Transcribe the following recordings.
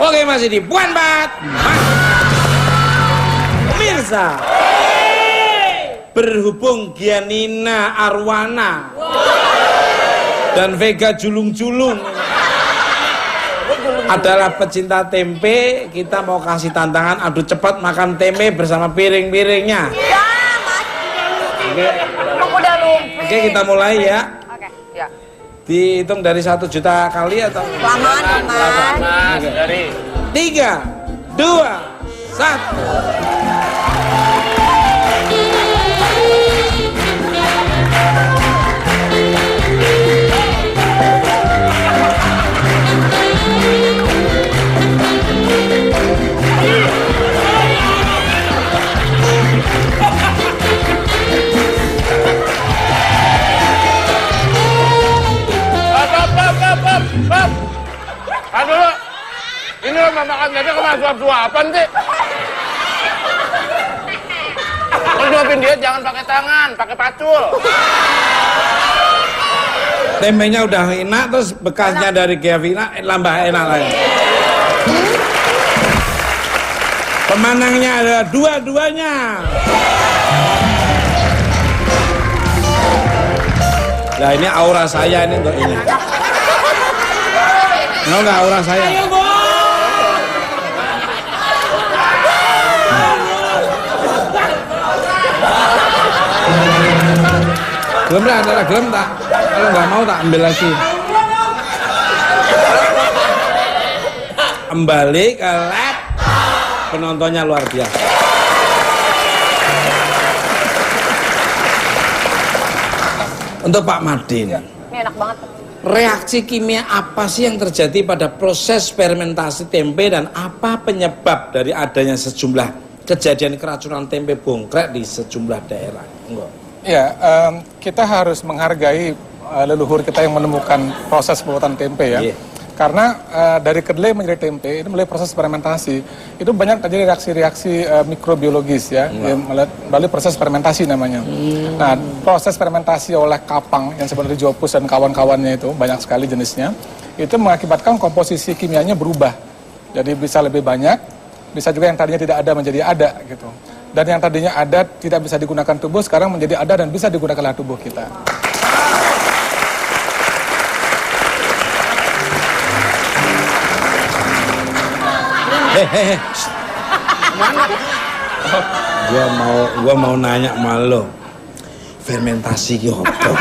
Oke, masih di Puan Bat. Pemirsa, berhubung Gianina Arwana dan Vega Julung-Julung adalah pecinta tempe, kita mau kasih tantangan adu cepat makan tempe bersama piring-piringnya. Ya, Mas. Oke. Aku udah lupa. Oke, kita mulai ya. Oke, ya. Dihitung dari 1 juta kali atau? Lamaan, Mas. Dari 3, 2, 1. dulu. Ini lo makan tadi kemana suap-suapan sih? Lo suapin dia jangan pakai tangan, pakai pacul. Tempenya udah enak, terus bekasnya dari Giavina lambah enak lagi. Pemenangnya adalah dua-duanya. Nah ini aura saya ini untuk ini. Mau nggak aura saya? Ayo, Bo. Gelem tak? Ada gelem tak? Kalau nggak mau tak ambil lagi. Kembali ke lab. Penontonnya luar biasa. Untuk Pak Madin. Ini enak banget. Reaksi kimia apa sih yang terjadi pada proses fermentasi tempe dan apa penyebab dari adanya sejumlah kejadian keracunan tempe bongkrek di sejumlah daerah? Enggak. Ya, kita harus menghargai leluhur kita yang menemukan proses pembuatan tempe ya. Yeah. Karena dari kedelai menjadi tempe itu melalui proses fermentasi itu banyak terjadi reaksi-reaksi mikrobiologis ya, melalui proses fermentasi namanya. Nah, proses fermentasi oleh kapang yang sebenarnya Diopus dan kawan-kawannya itu banyak sekali jenisnya, itu mengakibatkan komposisi kimianya berubah. Jadi bisa lebih banyak, bisa juga yang tadinya tidak ada menjadi ada gitu. Dan yang tadinya ada tidak bisa digunakan tubuh sekarang menjadi ada dan bisa digunakan oleh tubuh kita. Hehehe. Gua mau nanya sama lo. Fermentasi ki opo?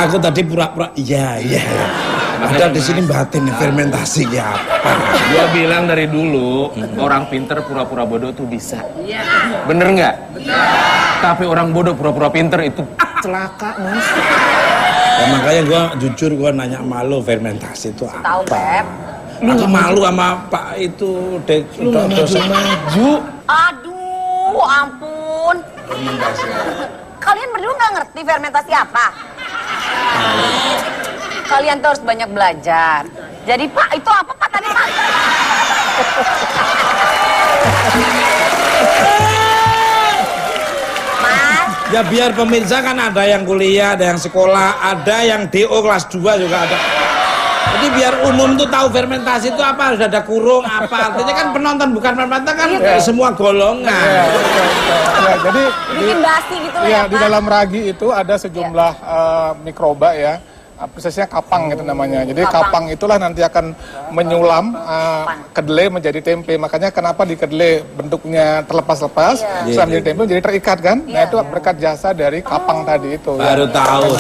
Aku tadi pura-pura iya. Ada di sini batin nih fermentasi ki apa? Gua bilang dari dulu orang pinter pura-pura bodoh tuh bisa. Bener nggak? Tapi orang bodoh pura-pura pinter itu celaka, Mas. Ya, makanya gue jujur nanya malu fermentasi itu apa? Tahu, Beb. Aku malu sama Pak itu maju. Aduh, ampun. Fermentasi. Kalian berdua nggak ngerti fermentasi apa? Kalian tuh harus banyak belajar. Jadi Pak, itu apa Pak tadi Pak? Ya biar pemirsa kan ada yang kuliah, ada yang sekolah, ada yang DO kelas 2 juga ada. Jadi biar umum tuh tahu fermentasi itu apa, sudah ada kurung apa. Artinya kan penonton bukan penonton kan semua golongan. Ya, jadi bikin basi gitu ya, ya di Pak. dalam ragi itu ada sejumlah mikroba ya. Prosesnya kapang gitu namanya. Jadi kapang itulah nanti akan menyulam kedelai menjadi tempe. Makanya kenapa di kedelai bentuknya terlepas-lepas, setelah menjadi tempe jadi terikat kan? Nah itu berkat jasa dari kapang tadi itu. Baru tahu.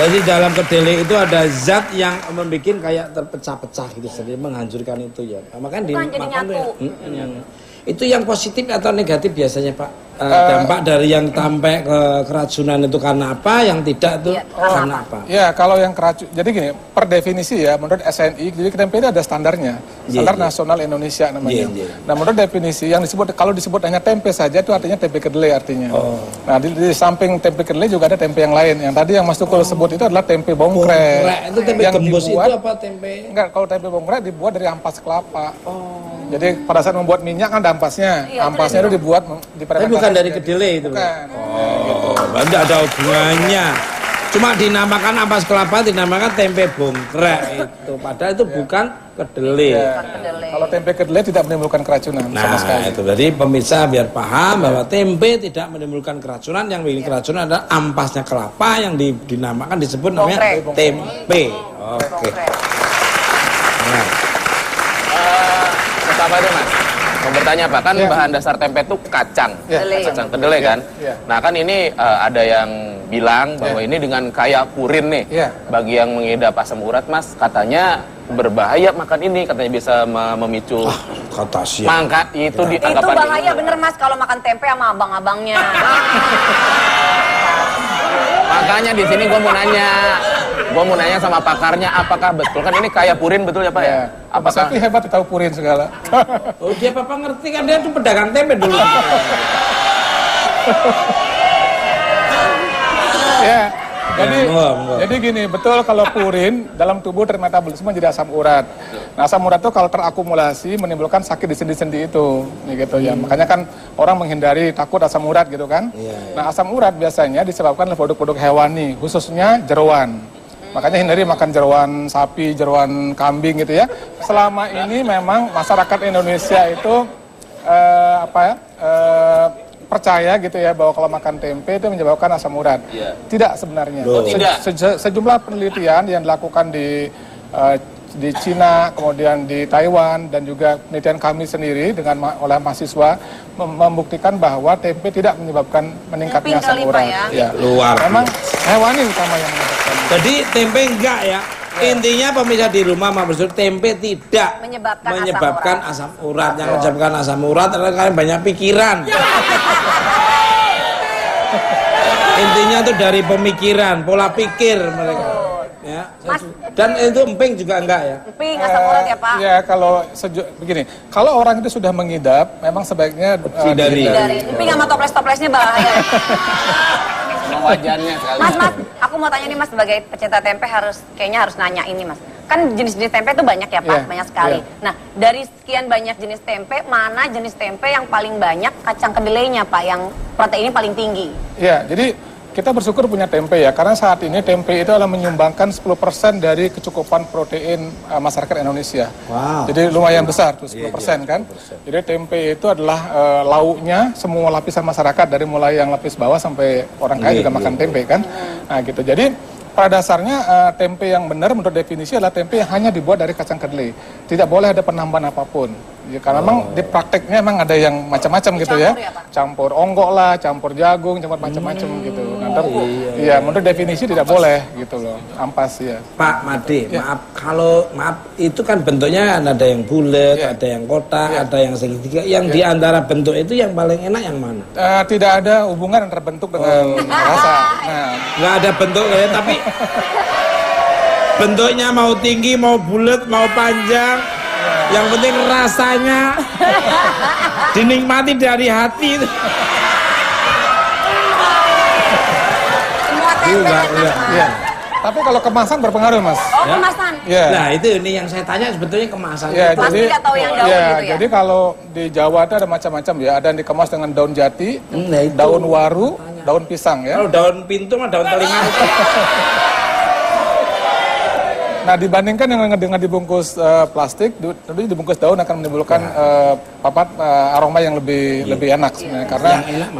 Jadi dalam kedelai itu ada zat yang membuat kayak terpecah-pecah gitu, jadi menghancurkan itu ya. Makanya dimakan itu yang positif atau negatif biasanya Pak? Dampak dari yang sampai ke keracunan itu karena apa, yang tidak itu karena apa? Ya kalau yang keracun, jadi gini, per definisi ya menurut SNI, jadi tempe itu ada standarnya, standar nasional Indonesia namanya. Nah menurut definisi yang disebut, kalau disebut hanya tempe saja itu artinya tempe kedelai artinya. Nah di samping tempe kedelai juga ada tempe yang lain. Yang tadi yang Mas Tukul sebut itu adalah tempe bongkrek. Itu tempe yang gembus dibuat, itu apa tempe? Enggak, kalau tempe bongkrek dibuat dari ampas kelapa. Jadi pada saat membuat minyak kan ada ampasnya. Ampasnya itu dibuat di tapi bukan dari kedelai itu. Bukan. Gitu. Tidak ada hubungannya. Cuma dinamakan ampas kelapa, dinamakan tempe bongkrek itu. Padahal itu bukan kedelai. Ya. Kalau tempe kedelai tidak menimbulkan keracunan sama sekali. Itu jadi pemirsa biar paham bahwa tempe tidak menimbulkan keracunan. Yang bikin keracunan adalah ampasnya kelapa yang dinamakan disebut namanya tempe. Oke. Nah. Apa itu Mas? Mau bertanya Pak, kan bahan dasar tempe itu kacang, kacang kedelai kan? Nah kan ini ada yang bilang bahwa ini dengan kaya purin nih, bagi yang mengidap asam urat Mas, katanya berbahaya makan ini, katanya bisa memicu kata siap. mangkat itu dianggap itu bahaya bener Mas kalau makan tempe sama abang-abangnya. Makanya di sini gue mau nanya sama pakarnya, apakah betul kan ini kaya purin betul ya Pak ya? Apakah Sapi hebat tahu purin segala? Oh dia papa ngerti kan, dia tuh pedagang tempe dulu. Ya. Jadi gini, betul kalau purin dalam tubuh termetabolisme jadi asam urat. Nah, asam urat itu kalau terakumulasi menimbulkan sakit di sendi-sendi itu, gitu ya. Makanya kan orang menghindari takut asam urat gitu kan. Nah, asam urat biasanya disebabkan oleh produk-produk hewani, khususnya jeroan. Makanya hindari makan jeroan sapi, jeroan kambing gitu ya. Selama ini memang masyarakat Indonesia itu percaya gitu ya bahwa kalau makan tempe itu menyebabkan asam urat. Tidak sebenarnya. Sejumlah penelitian yang dilakukan di Cina, kemudian di Taiwan dan juga penelitian kami sendiri oleh mahasiswa membuktikan bahwa tempe tidak menyebabkan meningkatnya asam urat. Luar. Memang hewani utama yang menyebabkan. Jadi tempe enggak ya. Intinya pemirsa di rumah maksud tempe tidak menyebabkan asam urat. Yang menyebabkan asam urat adalah kalian banyak pikiran. Intinya itu dari pemikiran, pola pikir mereka. Ya. Dan itu emping juga enggak ya? Emping asam urat ya Pak? Ya kalau begini, kalau orang itu sudah mengidap, memang sebaiknya dari emping sama toples-toplesnya bahaya. wajannya sekali. Mas, aku mau tanya nih Mas, sebagai pecinta tempe kayaknya harus nanya ini Mas. Kan jenis-jenis tempe itu banyak ya Pak, banyak sekali. Nah, dari sekian banyak jenis tempe, mana jenis tempe yang paling banyak kacang kedelainya Pak, yang proteinnya paling tinggi? Ya, jadi kita bersyukur punya tempe ya, karena saat ini tempe itu adalah menyumbangkan 10% dari kecukupan protein masyarakat Indonesia. Wow. Jadi lumayan besar tuh 10% kan. Jadi tempe itu adalah lauknya semua lapisan masyarakat, dari mulai yang lapis bawah sampai orang kaya juga makan tempe kan. Nah gitu. Jadi pada dasarnya tempe yang benar menurut definisi adalah tempe yang hanya dibuat dari kacang kedelai. Tidak boleh ada penambahan apapun. Ya, karena memang di prakteknya memang ada yang macam-macam gitu ya. Campur onggok lah, campur jagung, campur macam-macam gitu. Nah, iya, menurut definisi tidak boleh gitu loh. Ampas ya. Pak Made, maaf itu kan bentuknya ada yang bulat, ada yang kotak, ada yang segitiga. Yang di antara bentuk itu yang paling enak yang mana? Tidak ada hubungan antara bentuk dengan rasa. Nah, nggak ada bentuk ya, tapi bentuknya mau tinggi, mau bulat, mau panjang. Yang penting rasanya dinikmati dari hati. Semua tempe ya. Tapi kalau kemasan berpengaruh Mas. Oh kemasan. Ya. Nah itu ini yang saya tanya sebetulnya kemasan. Ya, Mas tidak tahu yang daun gitu ya. Jadi kalau di Jawa itu ada macam-macam ya. Ada yang dikemas dengan daun jati, daun waru, daun pisang ya. Kalau daun pintu mah daun telinga. Nah dibandingkan dengan dibungkus plastik, tentunya dibungkus daun akan menimbulkan aroma yang lebih enak sebenarnya, karena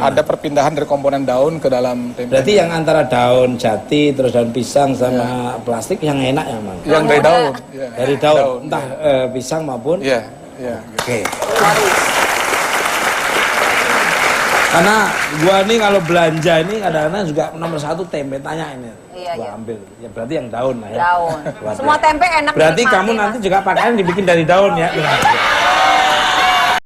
ada perpindahan dari komponen daun ke dalam tempe. Berarti yang antara daun jati terus daun pisang sama plastik yang enak yang mana? Yang dari daun. Dari daun, entah pisang maupun. Iya. Oke. Karena gua nih kalau belanja ini kadang-kadang juga nomor 1 tempe, tanya ini. Gua ambil. Ya berarti yang daun lah ya. Daun. Semua tempe enak. Berarti kamu nanti juga pakaian dibikin dari daun ya.